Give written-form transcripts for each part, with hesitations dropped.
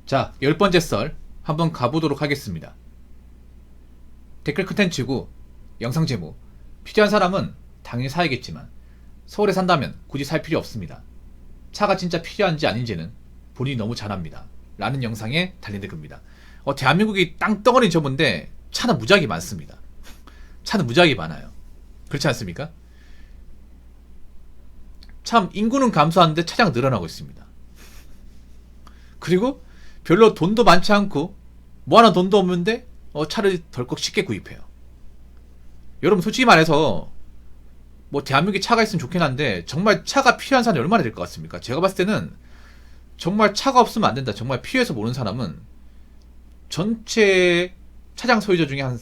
자, 10번째 썰 한번 가보도록 하겠습니다. 댓글 컨텐츠고 영상 제목 필요한 사람은 당연히 사야겠지만 서울에 산다면 굳이 살 필요 없습니다. 차가 진짜 필요한지 아닌지는 본인이 너무 잘 압니다. 라는 영상에 달린 댓글입니다. 대한민국이 땅덩어리 접은데 차는 무지하게 많습니다. 차는 무지하게 많아요. 그렇지 않습니까? 참 인구는 감소하는데 차량 늘어나고 있습니다. 그리고 별로 돈도 많지 않고 뭐 하나 돈도 없는데 차를 덜컥 쉽게 구입해요. 여러분 솔직히 말해서 뭐 대한민국에 차가 있으면 좋긴 한데 정말 차가 필요한 사람이 얼마나 될 것 같습니까? 제가 봤을 때는 정말 차가 없으면 안 된다, 정말 필요해서 모르는 사람은 전체 차량 소유자 중에 한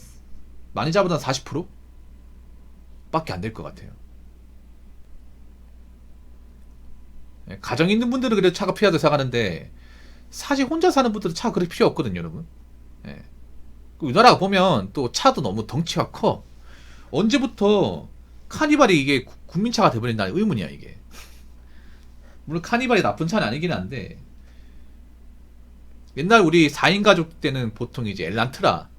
많이 잡아도 40% 밖에 안 될 것 같아요. 가정 있는 분들은 그래도 차가 필요하다고 생각하는데 사실 혼자 사는 분들은 차가 그렇게 필요 없거든요, 여러분. 예. 우리나라가 보면 또 차도 너무 덩치가 커. 언제부터 카니발이 이게 국민차가 돼버린다는 의문이야, 이게. 물론 카니발이 나쁜 차는 아니긴 한데, 옛날 우리 4인 가족 때는 보통 이제 엘란트라,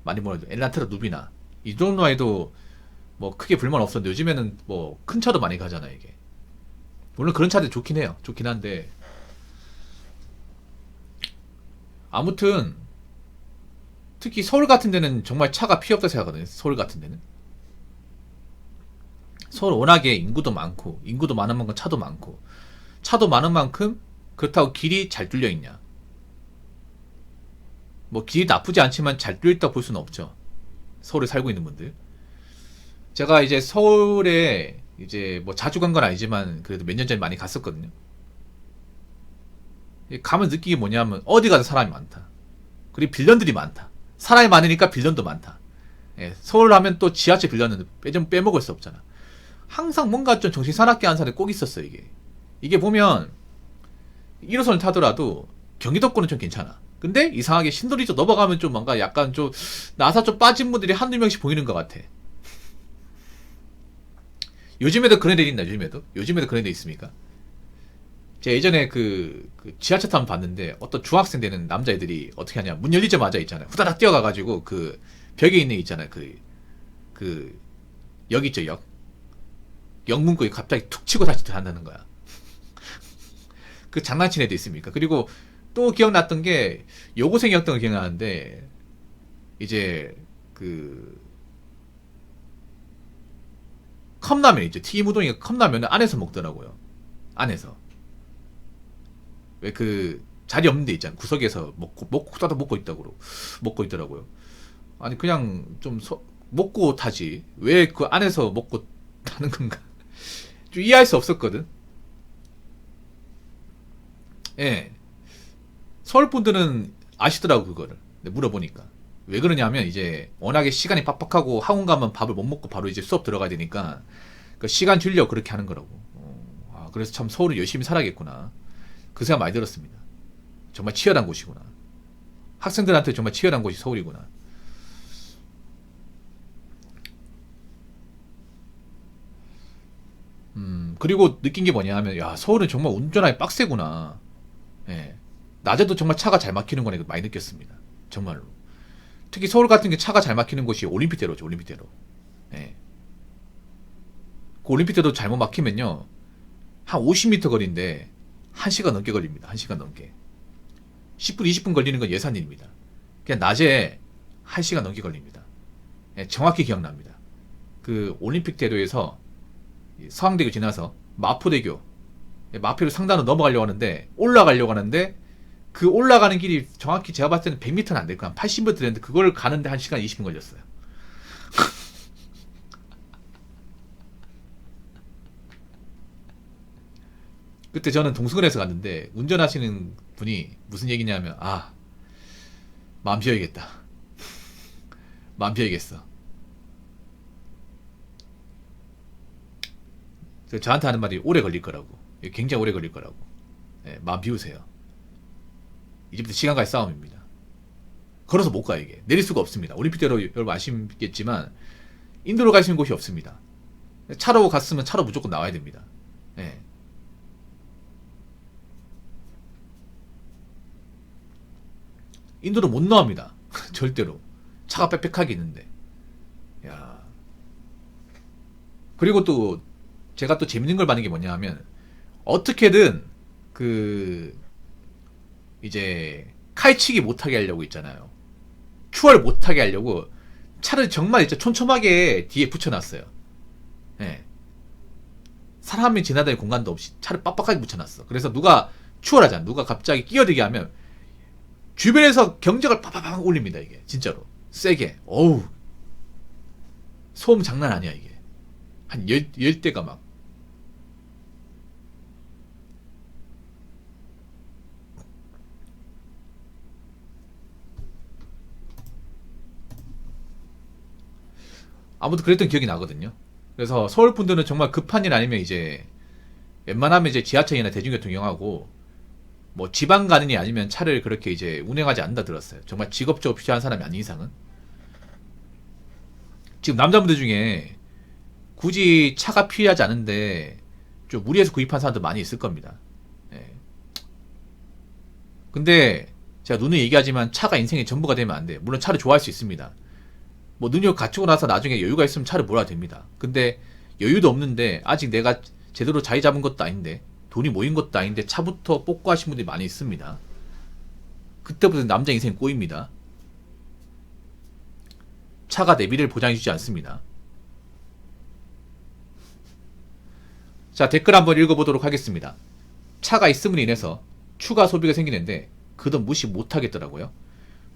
많이 몰라도 엘란트라 누비나, 이 정도만 해도 뭐 크게 불만 없었는데 요즘에는 뭐 큰 차도 많이 가잖아, 이게. 물론 그런 차들 좋긴 해요. 좋긴 한데. 아무튼, 특히 서울 같은 데는 정말 차가 필요 없다고 생각하거든요. 서울 같은 데는. 서울 워낙에 인구도 많고, 인구도 많은 만큼 차도 많고, 차도 많은 만큼 그렇다고 길이 잘 뚫려 있냐. 뭐 길이 나쁘지 않지만 잘 뚫려 있다고 볼 수는 없죠. 서울에 살고 있는 분들. 제가 이제 서울에 이제 뭐 자주 간 건 아니지만 그래도 몇 년 전에 많이 갔었거든요. 가면 느끼기 뭐냐면 어디 가도 사람이 많다. 그리고 빌런들이 많다. 사람이 많으니까 빌런도 많다. 서울 하면 또 지하철 빌런은 빼먹을 수 없잖아. 항상 뭔가 좀 정신 사납게 하는 사람이 꼭 있었어, 이게. 이게 보면 1호선을 타더라도 경기도권은 좀 괜찮아. 근데 이상하게 신도리 쪽 넘어가면 좀 뭔가 약간 좀 나사 좀 빠진 분들이 한두 명씩 보이는 것 같아. 요즘에도 그런 데 있나? 요즘에도 그런 데 있습니까? 제가 예전에 그 지하철 타면 봤는데 어떤 중학생 되는 남자애들이 어떻게 하냐, 문 열리자마자 있잖아요, 후다닥 뛰어가가지고 그 벽에 있는 애 있잖아요, 그 역 있죠, 역 문구에 갑자기 툭 치고 다시 들어간다는 거야. 그 장난친 애도 있습니까? 그리고 또 기억났던 게 여고생이었던 거 기억나는데 이제 그 컵라면 있죠, 튀김 우동이 컵라면을 안에서 먹더라고요. 안에서 왜 그 자리 없는 데 있잖아, 구석에서 먹고 후다닥 먹고 있더라고요. 아니 그냥 좀 먹고 타지 왜 그 안에서 먹고 타는 건가. 좀 이해할 수 없었거든. 예. 서울 분들은 아시더라고, 그거를. 근데 물어보니까 왜 그러냐면 이제 워낙에 시간이 빡빡하고 학원 가면 밥을 못 먹고 바로 이제 수업 들어가야 되니까 그 시간 줄려고 그렇게 하는 거라고. 그래서 참 서울을 열심히 살아야겠구나, 그 생각 많이 들었습니다. 정말 치열한 곳이구나. 학생들한테 정말 치열한 곳이 서울이구나. 그리고 느낀 게 뭐냐 하면, 야, 서울은 정말 운전하기 빡세구나. 예. 낮에도 정말 차가 잘 막히는 거네, 많이 느꼈습니다. 정말로. 특히 서울 같은 게 차가 잘 막히는 곳이 올림픽대로죠, 올림픽대로. 예. 그 올림픽대로 잘못 막히면요, 한 50m 거리인데 1시간 넘게 걸립니다. 1시간 넘게. 10분, 20분 걸리는 건 예산일입니다. 그냥 낮에 1시간 넘게 걸립니다. 예, 정확히 기억납니다. 그 올림픽대로에서 서항대교 지나서 마포대교, 마포를 상단으로 넘어가려고 하는데, 올라가려고 하는데, 그 올라가는 길이 정확히 제가 봤을 때는 100m는 안 될 거야. 한 80m 되는데 그걸 가는데 1시간 20분 걸렸어요. 그때 저는 동수근에서 갔는데 운전하시는 분이 무슨 얘기냐면, 마음 비워야겠다. 마음 비워야겠어. 저한테 하는 말이 오래 걸릴 거라고. 굉장히 오래 걸릴 거라고. 마음 비우세요. 이제부터 시간과의 싸움입니다. 걸어서 못 가요, 이게. 내릴 수가 없습니다. 올림픽대로 여러분 아시겠지만 인도로 갈 수 있는 곳이 없습니다. 차로 갔으면 차로 무조건 나와야 됩니다. 예. 인도는 못 나옵니다. 절대로. 차가 빽빽하게 있는데. 야. 그리고 또 제가 또 재밌는 걸 받는 게 뭐냐 하면 어떻게든 그 이제 칼치기 못하게 하려고 있잖아요. 추월 못하게 하려고 차를 정말 진짜 촘촘하게 뒤에 붙여놨어요. 예. 사람이 지나다닐 공간도 없이 차를 빡빡하게 붙여놨어. 그래서 누가 추월하잖아. 누가 갑자기 끼어들게 하면 주변에서 경적을 팍팍팍 올립니다. 이게 진짜로 세게. 어우, 소음 장난 아니야 이게. 한 10대가 막. 아무튼 그랬던 기억이 나거든요. 그래서 서울 분들은 정말 급한 일 아니면 이제 웬만하면 이제 지하철이나 대중교통 이용하고 뭐 지방 가느니 아니면 차를 그렇게 이제 운행하지 않는다 들었어요. 정말 직업적으로 필요한 사람이 아닌 이상은. 지금 남자분들 중에 굳이 차가 필요하지 않은데 좀 무리해서 구입한 사람도 많이 있을 겁니다. 예. 근데 제가 누누이 얘기하지만 차가 인생의 전부가 되면 안 돼. 물론 차를 좋아할 수 있습니다. 뭐 능력 갖추고 나서 나중에 여유가 있으면 차를 몰아도 됩니다. 근데 여유도 없는데 아직 내가 제대로 자리 잡은 것도 아닌데 돈이 모인 것도 아닌데 차부터 뽑고 하신 분들이 많이 있습니다. 그때부터 남자 인생 꼬입니다. 차가 내 미래를 보장해주지 않습니다. 자, 댓글 한번 읽어보도록 하겠습니다. 차가 있음으로 인해서 추가 소비가 생기는데 그 돈 무시 못하겠더라고요.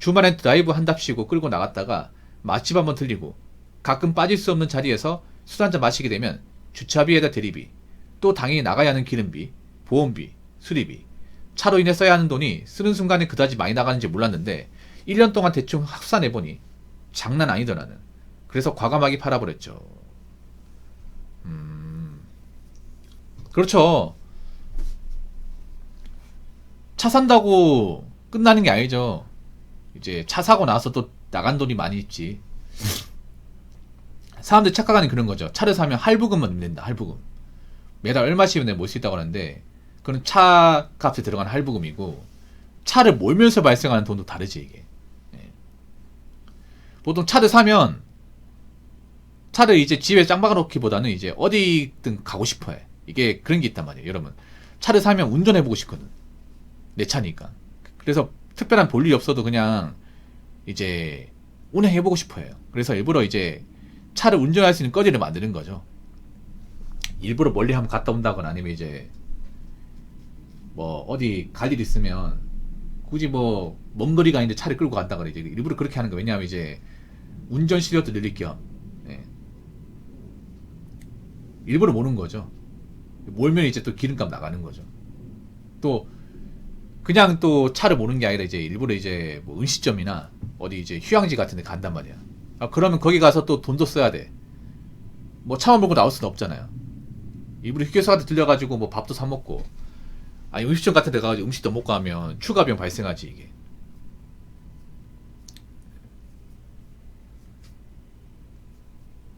주말엔 드라이브 한답시고 끌고 나갔다가 맛집 한번 들리고 가끔 빠질 수 없는 자리에서 술 한잔 마시게 되면 주차비에다 대리비, 또 당연히 나가야 하는 기름비, 보험비, 수리비, 차로 인해 써야 하는 돈이 쓰는 순간에 그다지 많이 나가는지 몰랐는데 1년 동안 대충 합산해보니 장난 아니더라는. 그래서 과감하게 팔아버렸죠. 그렇죠. 차 산다고 끝나는 게 아니죠. 이제 차 사고 나서 또 나간 돈이 많이 있지. 사람들 착각하는 그런 거죠. 차를 사면 할부금만 낸다. 할부금. 매달 얼마씩 낼 수 있다고 하는데 그건 차 값에 들어가는 할부금이고 차를 몰면서 발생하는 돈도 다르지 이게. 예. 보통 차를 사면 차를 이제 집에 짱 박아놓기보다는 이제 어디든 가고 싶어해. 이게 그런 게 있단 말이에요. 여러분 차를 사면 운전해보고 싶거든. 내 차니까. 그래서 특별한 볼 일이 없어도 그냥 이제 운행해보고 싶어해요. 그래서 일부러 이제 차를 운전할 수 있는 거리를 만드는 거죠. 일부러 멀리 한번 갔다 온다거나 아니면 이제 뭐 어디 갈 일 있으면 굳이 뭐 먼 거리가 아닌데 차를 끌고 간다거나 이제 일부러 그렇게 하는 거. 왜냐하면 이제 운전 실력도 늘릴 겸. 예. 일부러 모는 거죠. 몰면 이제 또 기름값 나가는 거죠. 또 그냥 또 차를 모는 게 아니라 이제 일부러 이제 뭐 음식점이나 어디 이제 휴양지 같은 데 간단 말이야. 아, 그러면 거기 가서 또 돈도 써야 돼. 뭐 차만 몰고 나올 수는 없잖아요. 일부러 휴게소 같은 데 들려가지고 뭐 밥도 사 먹고, 아니 음식점 같은 데 가가지고 음식도 먹고 하면 추가 비용 발생하지 이게.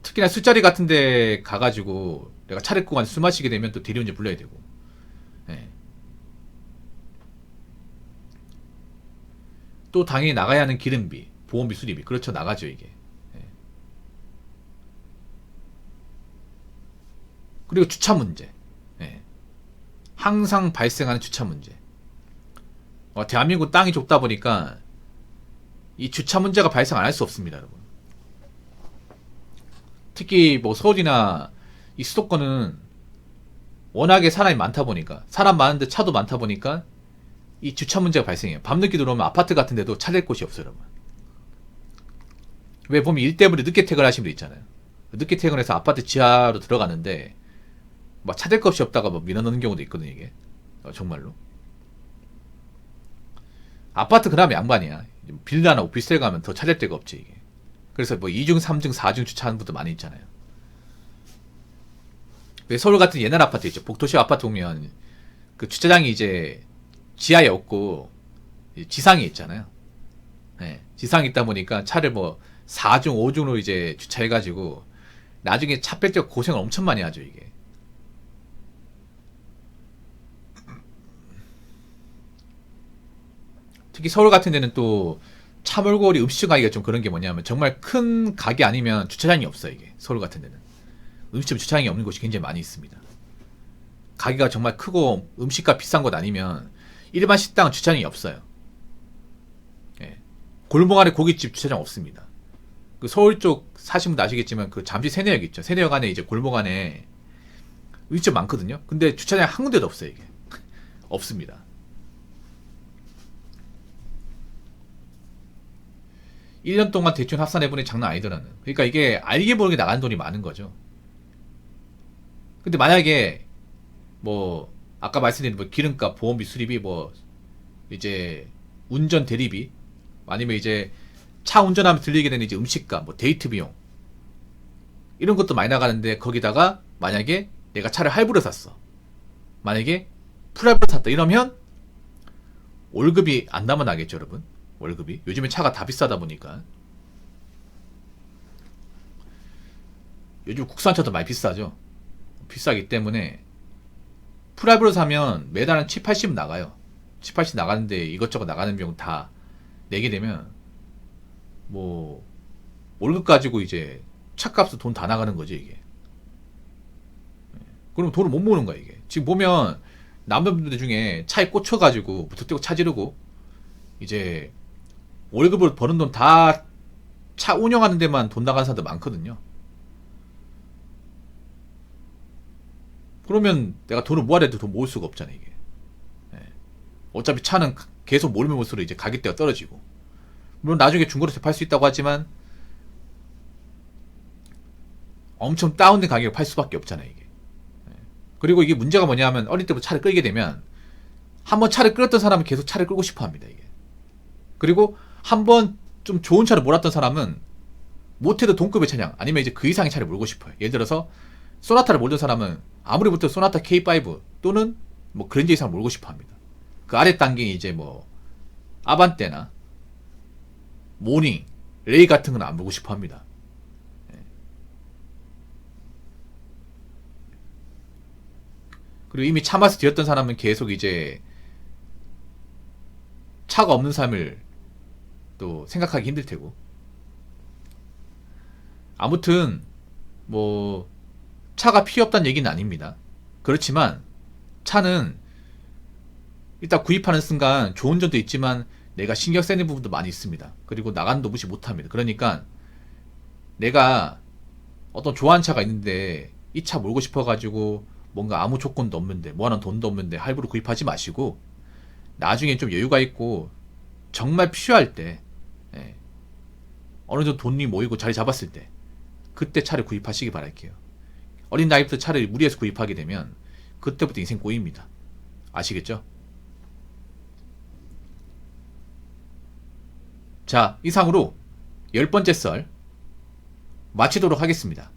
특히나 술자리 같은 데 가가지고 내가 차를 끄고 술 마시게 되면 또 대리운전 불러야 되고. 예. 또 당연히 나가야 하는 기름비, 보험비, 수리비. 그렇죠. 나가죠 이게. 예. 그리고 주차 문제. 예. 항상 발생하는 주차 문제. 대한민국 땅이 좁다 보니까 이 주차 문제가 발생 안 할 수 없습니다, 여러분. 특히 뭐 서울이나 이 수도권은 워낙에 사람이 많다 보니까, 사람 많은데 차도 많다 보니까 이 주차 문제가 발생해요. 밤늦게 들어오면 아파트 같은 데도 차 댈 곳이 없어요, 여러분. 왜 보면 일 때문에 늦게 퇴근하시는 분 있잖아요. 늦게 퇴근해서 아파트 지하로 들어가는데 막 차 댈 곳이 없다가 막 밀어넣는 경우도 있거든요, 이게. 정말로. 아파트 그나마 양반이야. 빌라나 오피스텔 가면 더 차 댈 데가 없지, 이게. 그래서 뭐 2중, 3중, 4중 주차하는 분도 많이 있잖아요. 왜 서울 같은 옛날 아파트 있죠. 복도식 아파트 보면 그 주차장이 이제 지하에 없고 지상에 있잖아요. 네, 지상에 있다 보니까 차를 뭐 4중, 5중으로 이제 주차해가지고 나중에 차 뺄 때 고생을 엄청 많이 하죠, 이게. 특히 서울 같은 데는 또 차 몰고 우리 음식점 가기가 좀 그런 게 뭐냐면 정말 큰 가게 아니면 주차장이 없어요. 이게 서울 같은 데는 음식점 주차장이 없는 곳이 굉장히 많이 있습니다. 가게가 정말 크고 음식값 비싼 곳 아니면 일반 식당은 주차장이 없어요. 예. 골목 안에 고깃집 주차장 없습니다. 그 서울 쪽 사신 분도 아시겠지만 그 잠시 세내역 있죠. 세내역 안에 이제 골목 안에 음식점 많거든요. 근데 주차장 한 군데도 없어요. 이게 없습니다. 1년 동안 대출 합산해보니 장난 아니더라는. 그러니까 이게 알게 모르게 나가는 돈이 많은 거죠. 근데 만약에 뭐 아까 말씀드린 뭐 기름값, 보험비, 수리비, 뭐 이제 운전 대리비, 아니면 이제 차 운전하면 들리게 되는 이제 음식값, 뭐 데이트 비용 이런 것도 많이 나가는데 거기다가 만약에 내가 차를 할부로 샀어. 만약에 풀할부로 샀다 이러면 월급이 안 남아나겠죠, 여러분. 월급이 요즘에 차가 다 비싸다 보니까 요즘 국산차도 많이 비싸죠. 비싸기 때문에 풀할부로 사면 매달 한 7, 80 나가요. 7, 80 나가는데 이것저것 나가는 비용 다 내게 되면 뭐 월급 가지고 이제 차값도 돈 다 나가는 거지 이게. 그럼 돈을 못 모으는 거야 이게. 지금 보면 남자분들 중에 차에 꽂혀가지고 무턱대고 차 지르고 이제 월급을 버는 돈 다 차 운영하는 데만 돈 나가는 사람들 많거든요. 그러면 내가 돈을 모아야 돼도 돈 모을 수가 없잖아 이게. 예. 어차피 차는 계속 몰면 몰수록 이제 가격대가 떨어지고, 물론 나중에 중고로 팔 수 있다고 하지만 엄청 다운된 가격에 팔 수밖에 없잖아요 이게. 예. 그리고 이게 문제가 뭐냐면 어릴 때부터 차를 끌게 되면 한번 차를 끌었던 사람은 계속 차를 끌고 싶어 합니다 이게. 그리고 한번 좀 좋은 차를 몰았던 사람은 못해도 동급의 차량 아니면 이제 그 이상의 차를 몰고 싶어요. 예를 들어서 소나타를 몰던 사람은 아무리 못해도 소나타 K5 또는 뭐 그랜저 이상을 몰고 싶어 합니다. 그 아래 단계에 이제 뭐 아반떼나 모닝, 레이 같은 건 안 몰고 싶어 합니다. 예. 그리고 이미 차 맛을 들였던 사람은 계속 이제 차가 없는 삶을 또 생각하기 힘들 테고. 아무튼 뭐 차가 필요 없다는 얘기는 아닙니다. 그렇지만 차는 일단 구입하는 순간 좋은 점도 있지만 내가 신경 쓰는 부분도 많이 있습니다. 그리고 나간도 무시 못합니다. 그러니까 내가 어떤 좋아하는 차가 있는데 이 차 몰고 싶어가지고 뭔가 아무 조건도 없는데 뭐하는 돈도 없는데 할부로 구입하지 마시고 나중에 좀 여유가 있고 정말 필요할 때, 예, 어느 정도 돈이 모이고 자리 잡았을 때 그때 차를 구입하시기 바랄게요. 어린 나이부터 차를 무리해서 구입하게 되면 그때부터 인생 꼬입니다. 아시겠죠? 자, 이상으로 10번째 썰 마치도록 하겠습니다.